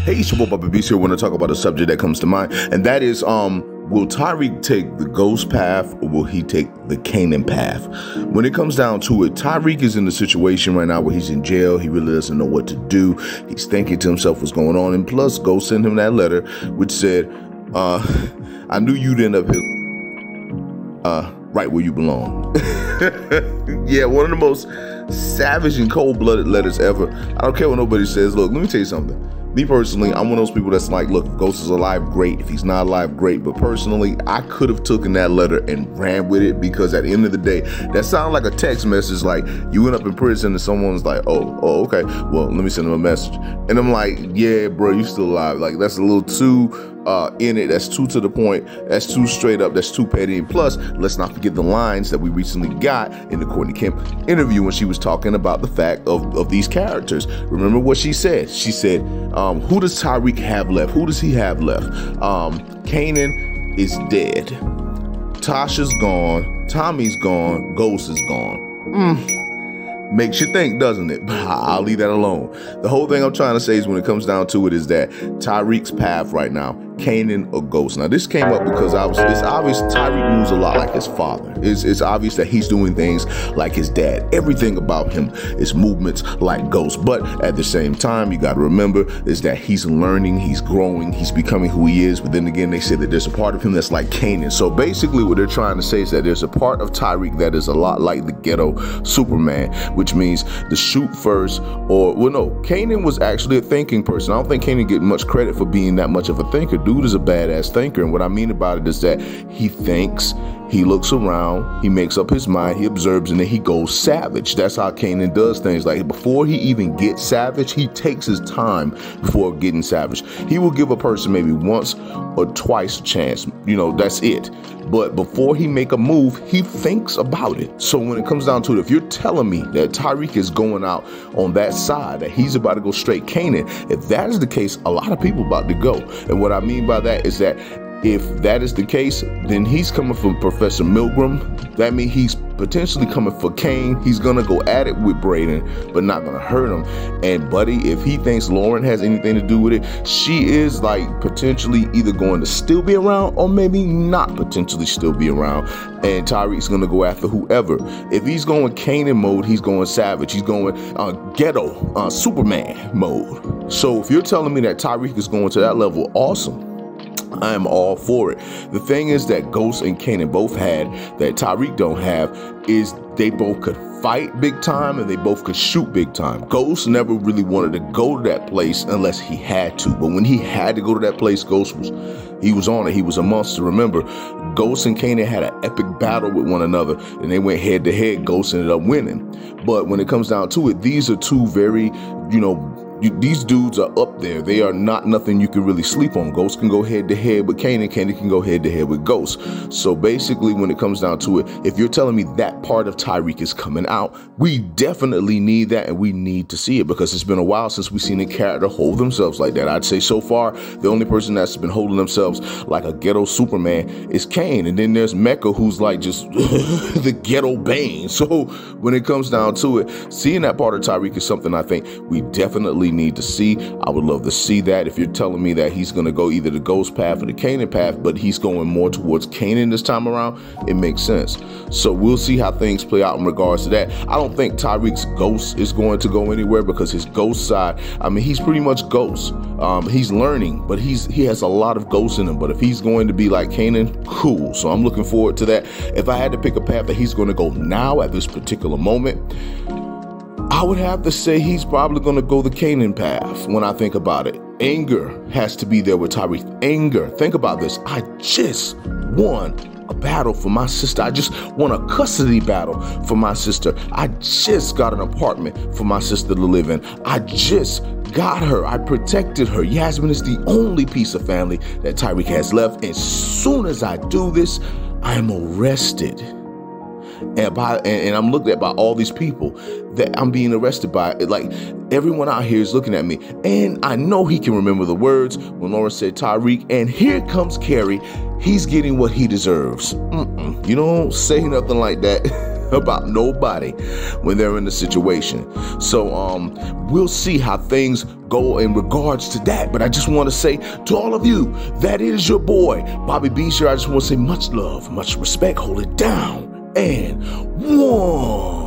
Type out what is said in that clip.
Hey, it's your boy Bobby Beast here. We're going to talk about a subject that comes to mind, and that is, will Tariq take the ghost path or will he take the Kanan path? When it comes down to it, Tariq is in a situation right now where he's in jail. He really doesn't know what to do. He's thinking to himself what's going on, and plus, Ghost sent him that letter which said, I knew you'd end up here, right where you belong. Yeah, one of the most savage and cold-blooded letters ever. I don't care what nobody says. Look, let me tell you something. Me personally, I'm one of those people that's like, look, if Ghost is alive, great. If he's not alive, great. But personally, I could have taken that letter and ran with it, because at the end of the day, that sounded like a text message. Like, you went up in prison and someone's like, oh, okay, well, let me send him a message. And I'm like, yeah, bro, you still alive. Like, that's a little too in it. That's too to the point. That's too straight up. That's too petty. And plus, let's not forget the lines that we recently got in the Courtney Kemp interview when she was talking about the fact of these characters. Remember what she said? She said, who does Tariq have left? Who does he have left? Kanan is dead. Tasha's gone. Tommy's gone. Ghost is gone. Makes you think, doesn't it? But I'll leave that alone. The whole thing I'm trying to say is, when it comes down to it, is that Tariq's path right now, Kanan or Ghost. Now, this came up because it's obvious Tariq moves a lot like his father. It's obvious that he's doing things like his dad. Everything about him is movements like Ghost. But at the same time, you got to remember is that he's learning, he's growing, he's becoming who he is. But then again, they say that there's a part of him that's like Kanan. So basically what they're trying to say is that there's a part of Tariq that is a lot like the ghetto Superman, which means the shoot first, or, well, no, Kanan was actually a thinking person. I don't think Kanan get much credit for being that much of a thinker. Dude is a badass thinker, and what I mean about it is that he thinks, he looks around, he makes up his mind, he observes, and then he goes savage. That's how Kanan does things. Like, before he even gets savage, he takes his time before getting savage. He will give a person maybe once or twice a chance. You know, that's it. But before he make a move, he thinks about it. So when it comes down to it, if you're telling me that Tariq is going out on that side, that he's about to go straight Kanan, if that is the case, a lot of people about to go. And what I mean by that is that if that is the case, then he's coming for Professor Milgram. That means he's potentially coming for Kane. He's gonna go at it with Braden, but not gonna hurt him. And buddy, if he thinks Lauren has anything to do with it, she is like potentially either going to still be around or maybe not potentially still be around. And Tariq's gonna go after whoever. If he's going Kanan mode, he's going savage. He's going ghetto Superman mode. So if you're telling me that Tariq is going to that level, awesome. I am all for it. The thing is that Ghost and Kanan both had that Tariq don't have is they both could fight big time and they both could shoot big time. Ghost never really wanted to go to that place unless he had to. But when he had to go to that place, Ghost was on it. He was a monster. Remember, Ghost and Kanan had an epic battle with one another, and they went head to head. Ghost ended up winning. But when it comes down to it, these are two very, these dudes are up there. They are not nothing you can really sleep on. Ghost can go head to head with Kanan. Kanan can go head to head with Ghost. So basically, when it comes down to it, if you're telling me that part of Tariq is coming out, we definitely need that, and we need to see it, because it's been a while since we've seen a character hold themselves like that. I'd say so far, the only person that's been holding themselves like a ghetto Superman is Kane. And then there's Mecca, who's like just the ghetto Bane. So when it comes down to it, seeing that part of Tariq is something I think we definitely need to see. I would love to see that. If you're telling me that he's going to go either the Ghost path or the Kanan path, but he's going more towards Kanan this time around, it makes sense. So we'll see how things play out in regards to that. I don't think Tariq's Ghost is going to go anywhere, because his Ghost side, I mean, he's pretty much Ghost. He's learning, but he has a lot of Ghost in him. But if he's going to be like Kanan, cool. So I'm looking forward to that. If I had to pick a path that he's going to go now at this particular moment, I would have to say he's probably going to go the Kanan path when I think about it. Anger has to be there with Tariq. Anger. Think about this. I just won a battle for my sister. I just won a custody battle for my sister. I just got an apartment for my sister to live in. I just got her. I protected her. Yasmin is the only piece of family that Tariq has left. And as soon as I do this, I am arrested. And I'm looked at by all these people that I'm being arrested by. Like, everyone out here is looking at me. And I know he can remember the words when Laura said Tariq, and here comes Carrie. He's getting what he deserves. You don't say nothing like that about nobody when they're in the situation. So we'll see how things go in regards to that. But I just want to say to all of you, that is your boy, Bobby B. Sure, I just want to say much love, much respect, hold it down, and one.